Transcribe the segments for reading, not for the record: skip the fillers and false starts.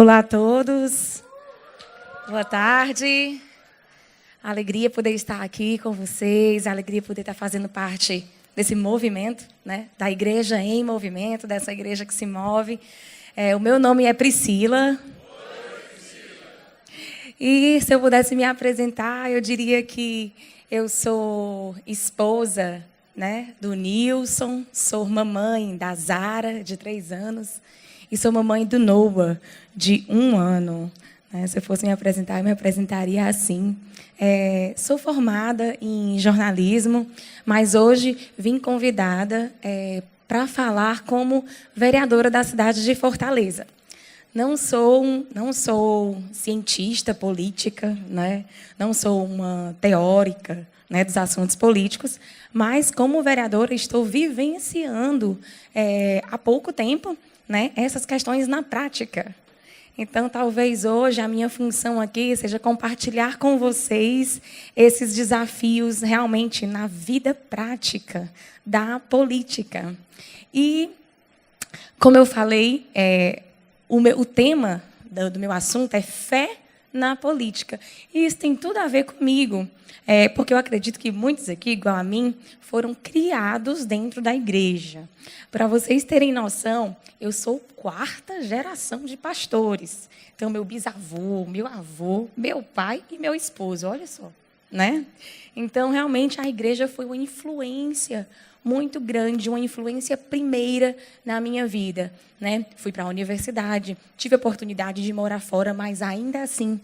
Olá a todos, boa tarde. Alegria poder estar aqui com vocês, alegria poder estar fazendo parte desse movimento, né? Da igreja em movimento, dessa igreja que se move. O meu nome é Priscila. E se eu pudesse me apresentar, eu diria que eu sou esposa, né, do Nilson, sou mamãe da Zara, de 3 anos, e sou mamãe do Noah, de 1 ano. Se eu fosse me apresentar, eu me apresentaria assim. Sou formada em jornalismo, mas hoje vim convidada para falar como vereadora da cidade de Fortaleza. Não sou cientista política, né? Não sou uma teórica, né, dos assuntos políticos, mas como vereadora estou vivenciando há pouco tempo, né, essas questões na prática. Então, talvez hoje a minha função aqui seja compartilhar com vocês esses desafios realmente na vida prática da política. Como eu falei, o tema do meu assunto é fé na política. E isso tem tudo a ver comigo, porque eu acredito que muitos aqui, igual a mim, foram criados dentro da igreja. Para vocês terem noção, eu sou 4ª geração de pastores. Então, meu bisavô, meu avô, meu pai e meu esposo, olha só, né? Então, realmente, a igreja foi uma influência muito grande, uma influência primeira na minha vida, né? Fui para a universidade, tive a oportunidade de morar fora, mas ainda assim,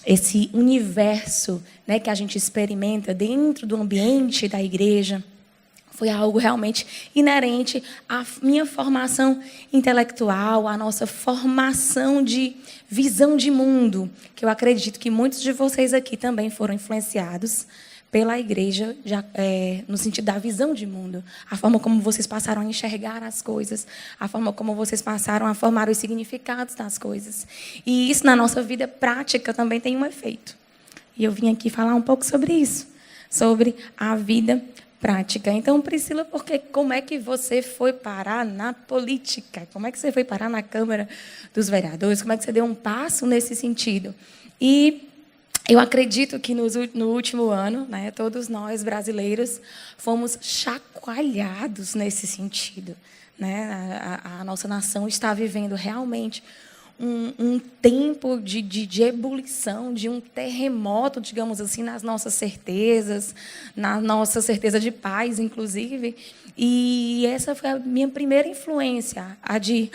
esse universo, né, que a gente experimenta dentro do ambiente da igreja foi algo realmente inerente à minha formação intelectual, à nossa formação de visão de mundo, que eu acredito que muitos de vocês aqui também foram influenciados pela igreja, no sentido da visão de mundo, a forma como vocês passaram a enxergar as coisas, a forma como vocês passaram a formar os significados das coisas. E isso na nossa vida prática também tem um efeito. E eu vim aqui falar um pouco sobre isso, sobre a vida prática. Então, Priscila, como é que você foi parar na política? Como é que você foi parar na Câmara dos Vereadores? Como é que você deu um passo nesse sentido? E eu acredito que no último ano, né, todos nós brasileiros fomos chacoalhados nesse sentido, né? A nossa nação está vivendo realmente um tempo de ebulição, de um terremoto, digamos assim, nas nossas certezas, na nossa certeza de paz, inclusive. E essa foi a minha primeira influência, a de,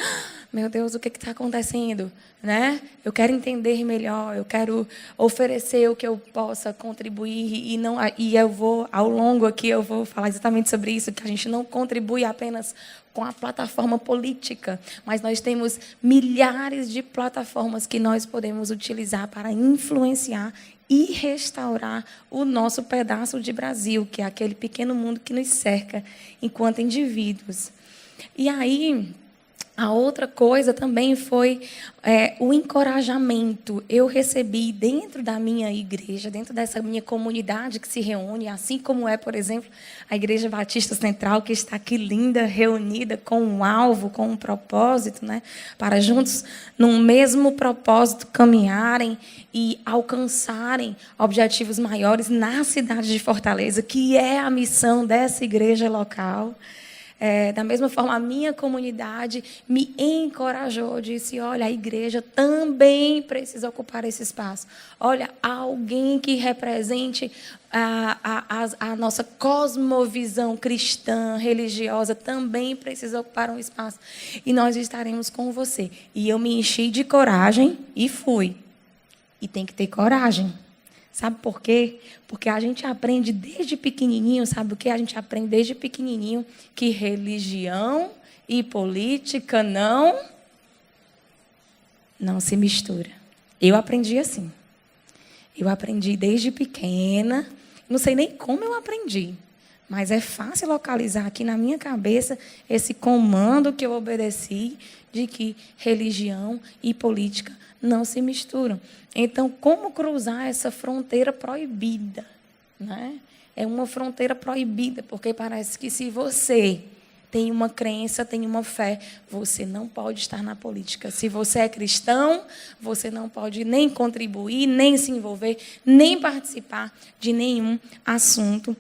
meu Deus, o que está acontecendo? Né? Eu quero entender melhor, eu quero oferecer o que eu possa contribuir e eu vou, ao longo aqui, eu vou falar exatamente sobre isso, que a gente não contribui apenas com a plataforma política, mas nós temos milhares de plataformas que nós podemos utilizar para influenciar e restaurar o nosso pedaço de Brasil, que é aquele pequeno mundo que nos cerca enquanto indivíduos. E aí, a outra coisa também foi o encorajamento. Eu recebi dentro da minha igreja, dentro dessa minha comunidade que se reúne, assim como por exemplo, a Igreja Batista Central, que está aqui linda, reunida com um alvo, com um propósito, né, para juntos, num mesmo propósito, caminharem e alcançarem objetivos maiores na cidade de Fortaleza, que é a missão dessa igreja local. Da mesma forma, a minha comunidade me encorajou, disse, olha, a igreja também precisa ocupar esse espaço. Olha, alguém que represente a nossa cosmovisão cristã, religiosa, também precisa ocupar um espaço. E nós estaremos com você. E eu me enchi de coragem e fui. E tem que ter coragem. Sabe por quê? Porque a gente aprende desde pequenininho, sabe o que? A gente aprende desde pequenininho que religião e política não se mistura. Eu aprendi assim. Eu aprendi desde pequena, não sei nem como eu aprendi, mas é fácil localizar aqui na minha cabeça esse comando que eu obedeci de que religião e política não se misturam. Então, como cruzar essa fronteira proibida? Né? É uma fronteira proibida, porque parece que se você tem uma crença, tem uma fé, você não pode estar na política. Se você é cristão, você não pode nem contribuir, nem se envolver, nem participar de nenhum assunto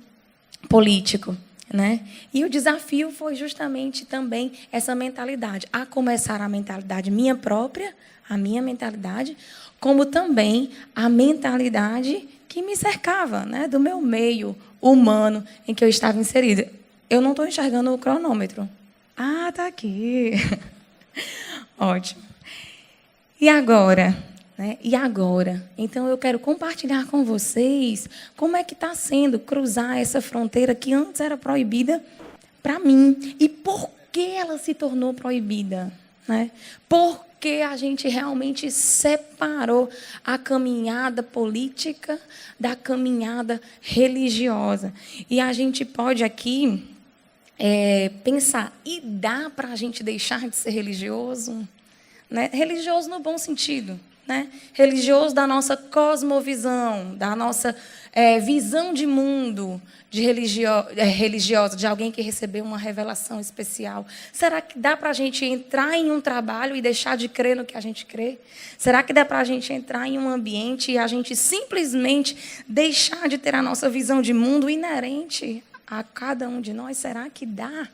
político, né? E o desafio foi justamente também essa mentalidade, a começar a mentalidade minha própria, a minha mentalidade, como também a mentalidade que me cercava, né, do meu meio humano em que eu estava inserida. Eu não estou enxergando o cronômetro. Ah, está aqui. Ótimo. E agora? Né? E agora? Então, eu quero compartilhar com vocês como é que está sendo cruzar essa fronteira que antes era proibida para mim. E por que ela se tornou proibida? Né? Porque a gente realmente separou a caminhada política da caminhada religiosa. E a gente pode aqui pensar, e dá para a gente deixar de ser religioso? Né? Religioso no bom sentido. Né? Religioso da nossa cosmovisão, da nossa visão de mundo religiosa, de alguém que recebeu uma revelação especial. Será que dá para a gente entrar em um trabalho e deixar de crer no que a gente crê? Será que dá para a gente entrar em um ambiente e a gente simplesmente deixar de ter a nossa visão de mundo inerente a cada um de nós? Será que dá?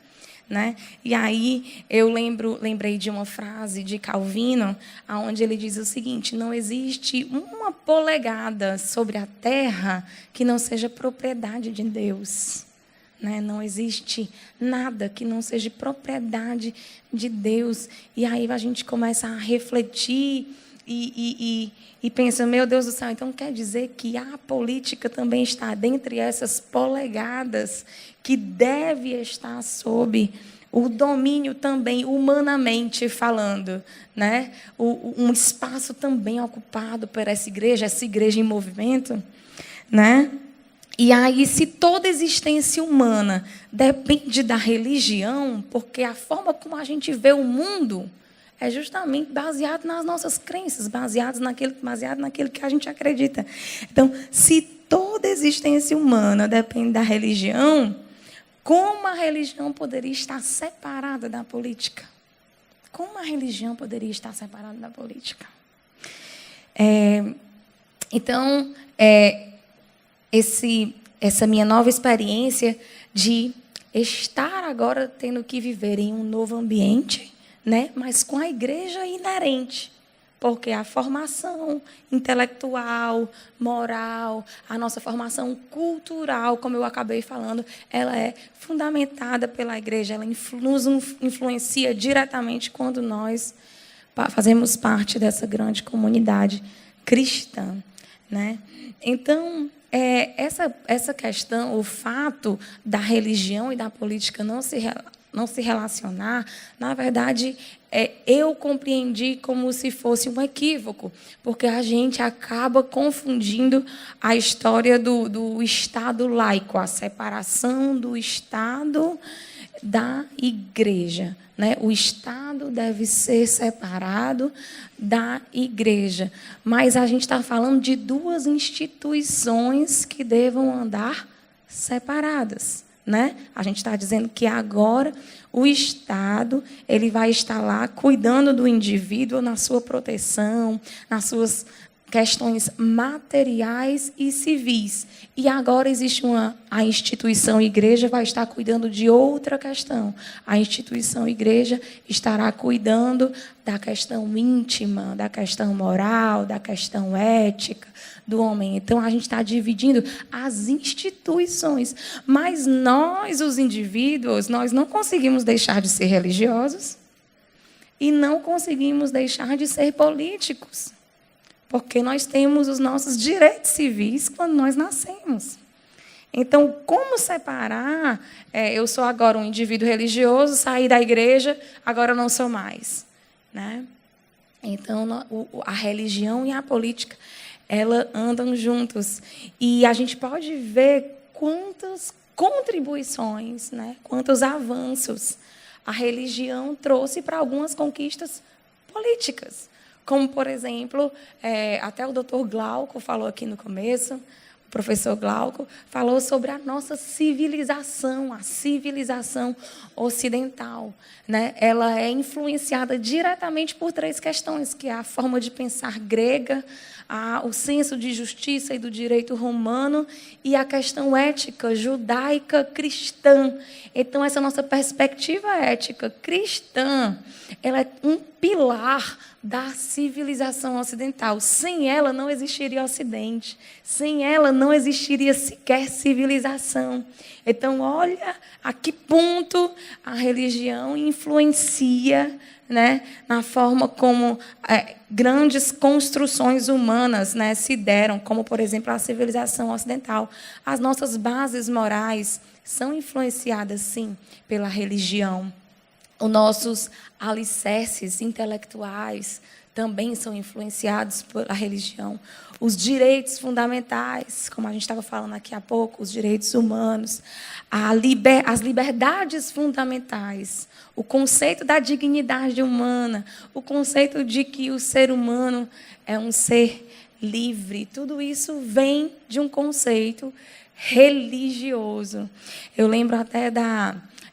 Né? E aí eu lembrei de uma frase de Calvino, onde ele diz o seguinte: não existe uma polegada sobre a terra que não seja propriedade de Deus. Né? Não existe nada que não seja propriedade de Deus. E aí a gente começa a refletir e pensa, meu Deus do céu, então quer dizer que a política também está dentre essas polegadas que deve estar sob o domínio também, humanamente falando, né? Um espaço também ocupado por essa igreja em movimento, né? E aí, se toda existência humana depende da religião, porque a forma como a gente vê o mundo é justamente baseado nas nossas crenças, baseado naquilo que a gente acredita. Então, se toda existência humana depende da religião, como a religião poderia estar separada da política? Como a religião poderia estar separada da política? Então, essa minha nova experiência de estar agora tendo que viver em um novo ambiente, né, mas com a igreja inerente, porque a formação intelectual, moral, a nossa formação cultural, como eu acabei falando, ela é fundamentada pela igreja, ela nos influencia diretamente quando nós fazemos parte dessa grande comunidade cristã, né? Então, essa questão, o fato da religião e da política não se relacionar, na verdade, eu compreendi como se fosse um equívoco, porque a gente acaba confundindo a história do Estado laico, a separação do Estado da igreja. Né? O Estado deve ser separado da igreja, mas a gente está falando de duas instituições que devam andar separadas. Né? A gente está dizendo que agora o Estado ele vai estar lá cuidando do indivíduo na sua proteção, nas suas questões materiais e civis. E agora existe a instituição igreja vai estar cuidando de outra questão. A instituição igreja estará cuidando da questão íntima, da questão moral, da questão ética do homem. Então, a gente está dividindo as instituições. Mas nós, os indivíduos, nós não conseguimos deixar de ser religiosos e não conseguimos deixar de ser políticos. Porque nós temos os nossos direitos civis quando nós nascemos. Então, como separar? Eu sou agora um indivíduo religioso, saí da igreja, agora não sou mais. Né? Então, a religião e a política, elas andam juntos. E a gente pode ver quantas contribuições, né? Quantos avanços a religião trouxe para algumas conquistas políticas. Como, por exemplo, até o doutor Glauco falou aqui no começo, o professor Glauco, falou sobre a nossa civilização, a civilização ocidental, né? Ela é influenciada diretamente por 3 questões, que é a forma de pensar grega, o senso de justiça e do direito romano e a questão ética judaica cristã. Então, essa nossa perspectiva ética cristã, ela é um pilar da civilização ocidental. Sem ela não existiria Ocidente. Sem ela não existiria sequer civilização. Então, olha a que ponto a religião influencia, né, na forma como grandes construções humanas, né, se deram, como, por exemplo, a civilização ocidental. As nossas bases morais são influenciadas, sim, pela religião. Os nossos alicerces intelectuais também são influenciados pela religião. Os direitos fundamentais, como a gente estava falando aqui há pouco, os direitos humanos, as liberdades fundamentais, o conceito da dignidade humana, o conceito de que o ser humano é um ser livre, tudo isso vem de um conceito religioso. Eu lembro até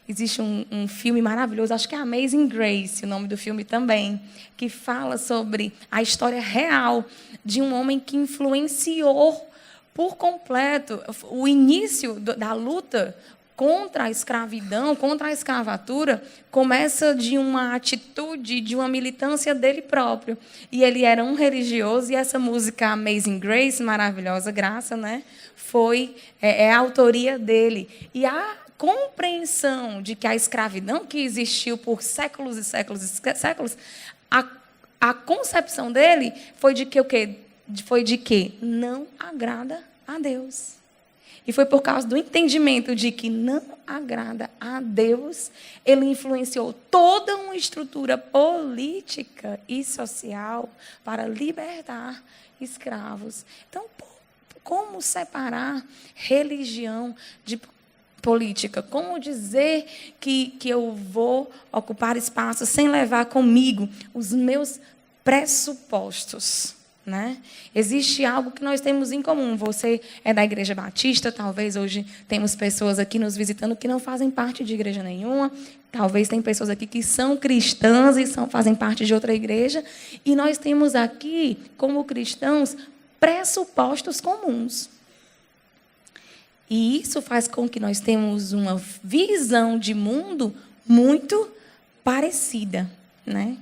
existe um filme maravilhoso, acho que é Amazing Grace, o nome do filme também, que fala sobre a história real de um homem que influenciou por completo o início da luta contra a escravidão, contra a escravatura, começa de uma atitude, de uma militância dele próprio. E ele era um religioso, e essa música Amazing Grace, maravilhosa graça, né, é a autoria dele. E a compreensão de que a escravidão que existiu por séculos e séculos e séculos, a concepção dele foi de que o quê? Foi de que não agrada a Deus. E foi por causa do entendimento de que não agrada a Deus, ele influenciou toda uma estrutura política e social para libertar escravos. Então, como separar religião de política? Como dizer que eu vou ocupar espaço sem levar comigo os meus pressupostos? Né? Existe algo que nós temos em comum. Você é da Igreja Batista, talvez hoje temos pessoas aqui nos visitando que não fazem parte de igreja nenhuma, talvez tem pessoas aqui que são cristãs e fazem parte de outra igreja, e nós temos aqui, como cristãos, pressupostos comuns. E isso faz com que nós tenhamos uma visão de mundo muito parecida, né?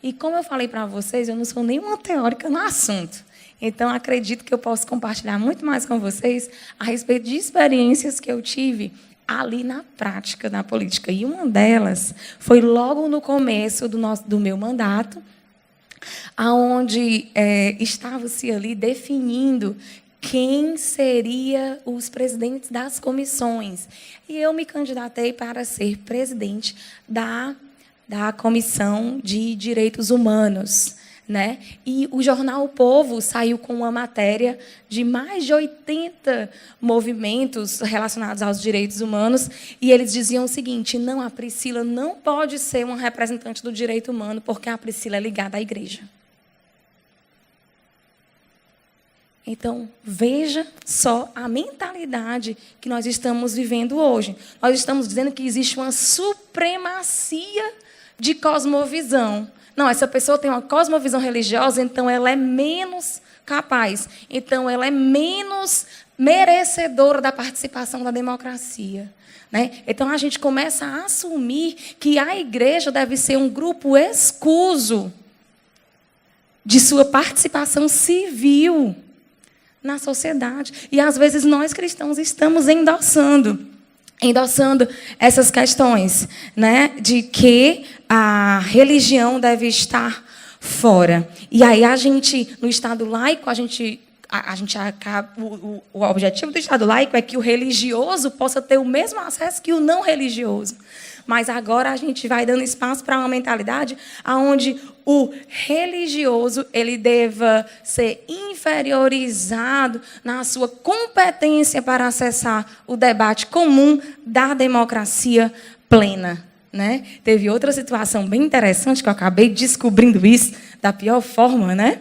E como eu falei para vocês, eu não sou nenhuma teórica no assunto. Então, acredito que eu posso compartilhar muito mais com vocês a respeito de experiências que eu tive ali na prática da política. E uma delas foi logo no começo do meu mandato, onde estava-se ali definindo quem seria os presidentes das comissões. E eu me candidatei para ser presidente da Comissão de Direitos Humanos, né? E o jornal O Povo saiu com uma matéria de mais de 80 movimentos relacionados aos direitos humanos, e eles diziam o seguinte: não, a Priscila não pode ser uma representante do direito humano, porque a Priscila é ligada à igreja. Então, veja só a mentalidade que nós estamos vivendo hoje. Nós estamos dizendo que existe uma supremacia de cosmovisão. Não, essa pessoa tem uma cosmovisão religiosa, então ela é menos capaz, então ela é menos merecedora da participação da democracia, né? Então a gente começa a assumir que a igreja deve ser um grupo escuso de sua participação civil na sociedade. E às vezes nós cristãos estamos endossando essas questões, né, de que a religião deve estar fora. E aí a gente, no Estado laico, a gente acaba, o objetivo do Estado laico é que o religioso possa ter o mesmo acesso que o não religioso. Mas agora a gente vai dando espaço para uma mentalidade onde o religioso ele deva ser inferiorizado na sua competência para acessar o debate comum da democracia plena. né? Teve outra situação bem interessante, que eu acabei descobrindo isso da pior forma, né?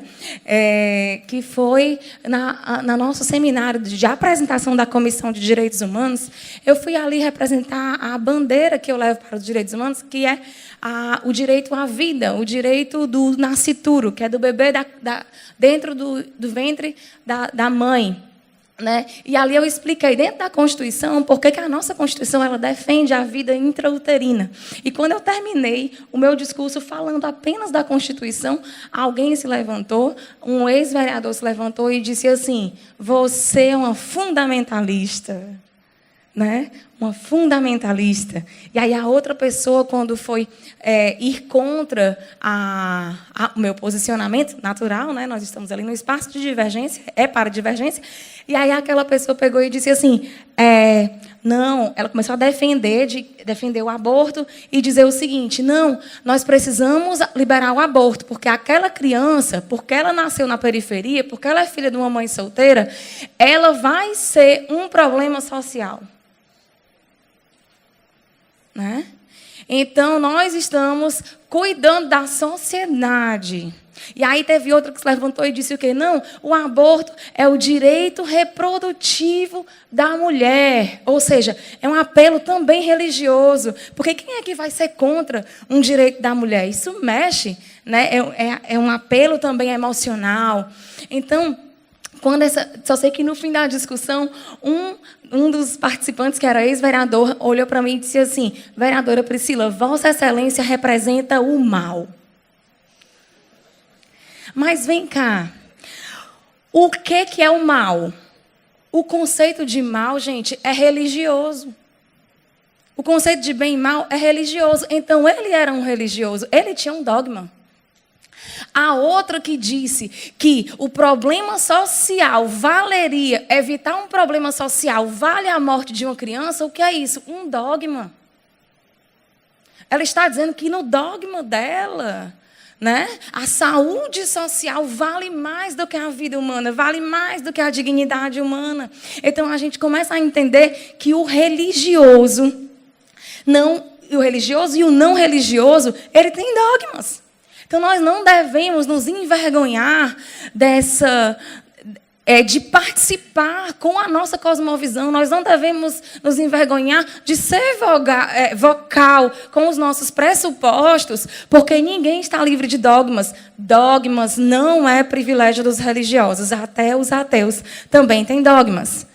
Que foi na nosso seminário de apresentação da Comissão de Direitos Humanos. Eu fui ali representar a bandeira que eu levo para os direitos humanos, que é o direito à vida, o direito do nascituro, que é do bebê dentro do ventre da mãe. Né? E ali eu expliquei dentro da Constituição por que a nossa Constituição ela defende a vida intrauterina. E quando eu terminei o meu discurso falando apenas da Constituição, alguém se levantou, um ex-vereador se levantou e disse assim: você é uma fundamentalista. Né? Uma fundamentalista. E aí a outra pessoa, quando foi ir contra o meu posicionamento natural, né? Nós estamos ali no espaço de divergência, para divergência, e aí aquela pessoa pegou e disse assim, não, ela começou a defender o aborto e dizer o seguinte, não, nós precisamos liberar o aborto, porque aquela criança, porque ela nasceu na periferia, porque ela é filha de uma mãe solteira, ela vai ser um problema social. Né? Então, nós estamos cuidando da sociedade. E aí teve outra que se levantou e disse o quê? Não, o aborto é o direito reprodutivo da mulher. Ou seja, é um apelo também religioso. Porque quem é que vai ser contra um direito da mulher? Isso mexe, né? É um apelo também emocional. Então, só sei que no fim da discussão, um dos participantes, que era ex-vereador, olhou para mim e disse assim, vereadora Priscila, Vossa Excelência representa o mal. Mas vem cá, o que é o mal? O conceito de mal, gente, é religioso. O conceito de bem e mal é religioso. Então, ele era um religioso, ele tinha um dogma. A outra que disse que o problema social valeria, evitar um problema social vale a morte de uma criança, o que é isso? Um dogma. Ela está dizendo que no dogma dela, né, a saúde social vale mais do que a vida humana, vale mais do que a dignidade humana. Então a gente começa a entender que o religioso e o não religioso, ele tem dogmas. Então, nós não devemos nos envergonhar de participar com a nossa cosmovisão. Nós não devemos nos envergonhar de ser vocal com os nossos pressupostos, porque ninguém está livre de dogmas. Dogmas não é privilégio dos religiosos. Até os ateus também têm dogmas.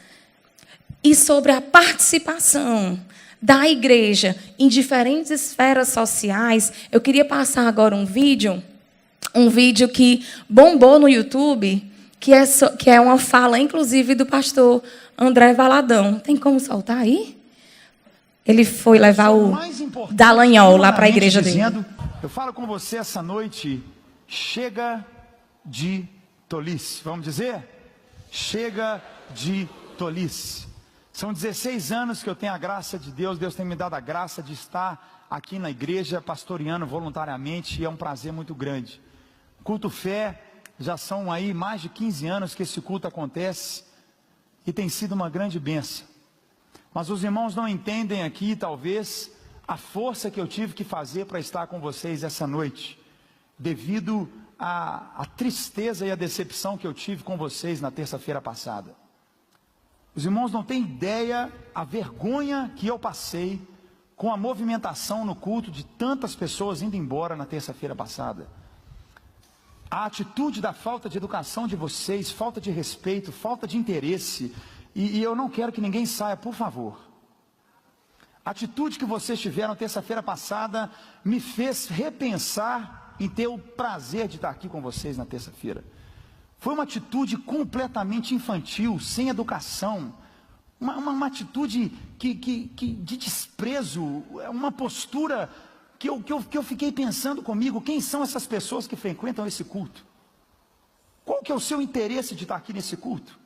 E sobre a participação da igreja em diferentes esferas sociais, eu queria passar agora um vídeo que bombou no YouTube, que é uma fala, inclusive, do pastor André Valadão. Tem como soltar aí? Ele foi levar o Dallagnol lá para a igreja dele. Eu falo com você essa noite, chega de tolice. Vamos dizer? Chega de tolice. São 16 anos que eu tenho a graça de Deus, Deus tem me dado a graça de estar aqui na igreja, pastoreando voluntariamente, e é um prazer muito grande. Culto Fé, já são aí mais de 15 anos que esse culto acontece, e tem sido uma grande bênção. Mas os irmãos não entendem aqui, talvez, a força que eu tive que fazer para estar com vocês essa noite, devido à tristeza e à decepção que eu tive com vocês na terça-feira passada. Os irmãos não têm ideia a vergonha que eu passei com a movimentação no culto de tantas pessoas indo embora na terça-feira passada. A atitude da falta de educação de vocês, falta de respeito, falta de interesse, e eu não quero que ninguém saia, por favor. A atitude que vocês tiveram terça-feira passada me fez repensar em ter o prazer de estar aqui com vocês na terça-feira. Foi uma atitude completamente infantil, sem educação, uma atitude de desprezo, uma postura que eu fiquei pensando comigo, quem são essas pessoas que frequentam esse culto? Qual que é o seu interesse de estar aqui nesse culto?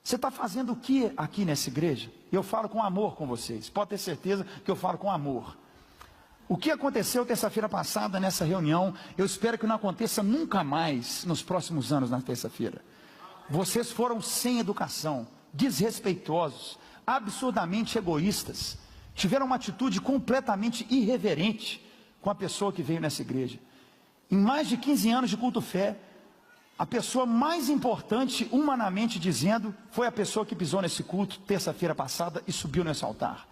Você está fazendo o que aqui nessa igreja? Eu falo com amor com vocês, pode ter certeza que eu falo com amor. O que aconteceu terça-feira passada nessa reunião, eu espero que não aconteça nunca mais nos próximos anos na terça-feira. Vocês foram sem educação, desrespeitosos, absurdamente egoístas. tiveram uma atitude completamente irreverente com a pessoa que veio nessa igreja. Em mais de 15 anos de culto fé, a pessoa mais importante, humanamente dizendo, foi a pessoa que pisou nesse culto terça-feira passada e subiu nesse altar.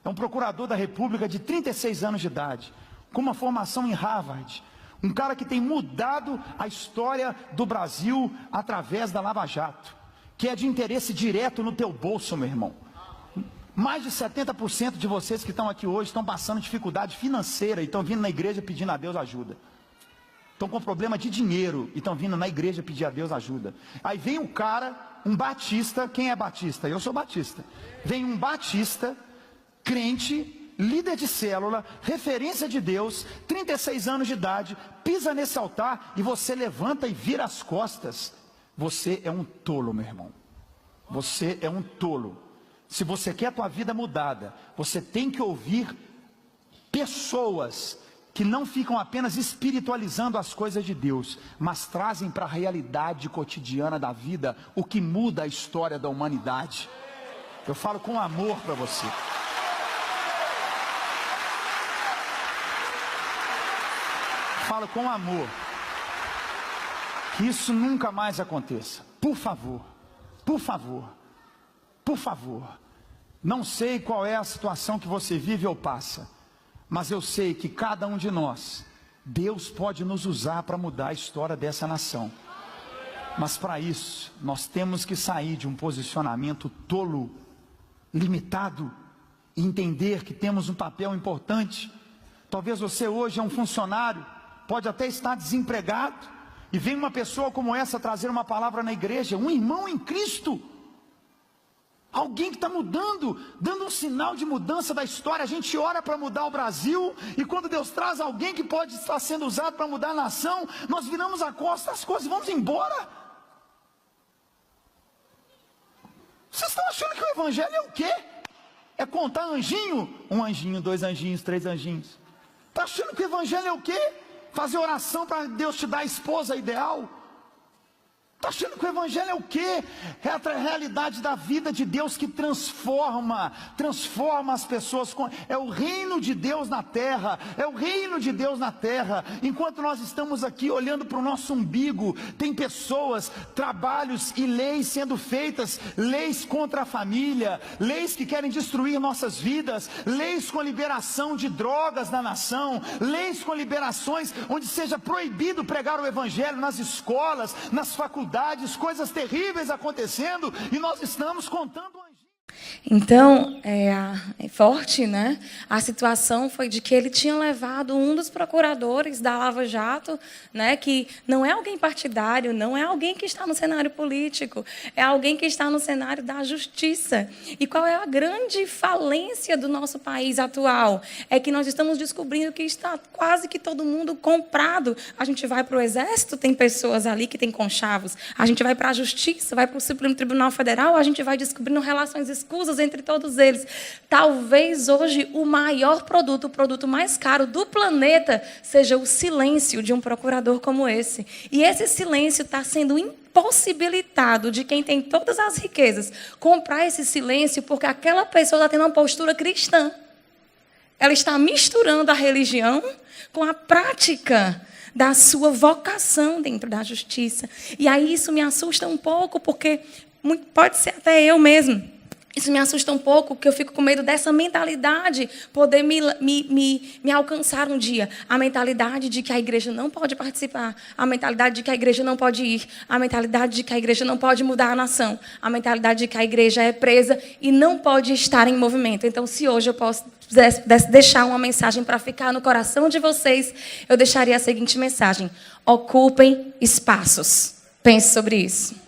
É um procurador da República de 36 anos de idade, com uma formação em Harvard, um cara que tem mudado a história do Brasil através da Lava Jato, que é de interesse direto no teu bolso, meu irmão. Mais de 70% de vocês que estão aqui hoje estão passando dificuldade financeira e estão vindo na igreja pedindo a Deus ajuda. Estão com problema de dinheiro e estão vindo na igreja pedir a Deus ajuda. Aí vem um cara, um batista. Quem é batista? Eu sou batista. Vem um batista, crente, líder de célula, referência de Deus, 36 anos de idade, pisa nesse altar e você levanta e vira as costas. Você é um tolo, meu irmão. Você é um tolo. Se você quer a tua vida mudada, você tem que ouvir pessoas que não ficam apenas espiritualizando as coisas de Deus, mas trazem para a realidade cotidiana da vida o que muda a história da humanidade. Eu falo com amor para você. Falo com amor. Que isso nunca mais aconteça. Por favor, por favor, por favor. Não sei qual é a situação que você vive ou passa, mas eu sei que cada um de nós, Deus pode nos usar para mudar a história dessa nação. Mas para isso, nós temos que sair de um posicionamento tolo, limitado, e entender que temos um papel importante. Talvez você hoje é um funcionário, pode até estar desempregado, e vem uma pessoa como essa trazer uma palavra na igreja, um irmão em Cristo, alguém que está mudando, dando um sinal de mudança da história. A gente ora para mudar o Brasil, e quando Deus traz alguém que pode estar sendo usado para mudar a nação, nós viramos a costa as coisas e vamos embora. Vocês estão achando que o evangelho é o quê? É contar anjinho? Um anjinho, 2 anjinhos, 3 anjinhos. Está achando que o evangelho é o quê? Fazer oração para Deus te dar a esposa ideal? Está achando que o evangelho é o quê? É a realidade da vida de Deus que transforma as pessoas. É o reino de Deus na terra, é o reino de Deus na terra. Enquanto nós estamos aqui olhando para o nosso umbigo, tem pessoas, trabalhos e leis sendo feitas, leis contra a família, leis que querem destruir nossas vidas, leis com liberação de drogas na nação, leis com liberações onde seja proibido pregar o evangelho nas escolas, nas faculdades, coisas terríveis acontecendo, e nós estamos contando. Então, é forte, né? A situação foi de que ele tinha levado um dos procuradores da Lava Jato, né? Que não é alguém partidário, não é alguém que está no cenário político, é alguém que está no cenário da justiça. E qual é a grande falência do nosso país atual? É que nós estamos descobrindo que está quase que todo mundo comprado. A gente vai para o Exército, tem pessoas ali que têm conchavos. A gente vai para a Justiça, vai para o Supremo Tribunal Federal, a gente vai descobrindo relações escusas entre todos eles. Talvez hoje o maior produto, o produto mais caro do planeta, seja o silêncio de um procurador como esse. E esse silêncio está sendo impossibilitado de quem tem todas as riquezas comprar esse silêncio, porque aquela pessoa está tendo uma postura cristã. Ela está misturando a religião com a prática da sua vocação dentro da justiça. E aí isso me assusta um pouco, porque pode ser até eu mesmo. Isso me assusta um pouco, porque eu fico com medo dessa mentalidade poder me alcançar um dia. A mentalidade de que a igreja não pode participar, a mentalidade de que a igreja não pode ir, a mentalidade de que a igreja não pode mudar a nação, a mentalidade de que a igreja é presa e não pode estar em movimento. Então, se hoje eu pudesse deixar uma mensagem para ficar no coração de vocês, eu deixaria a seguinte mensagem: ocupem espaços. Pense sobre isso.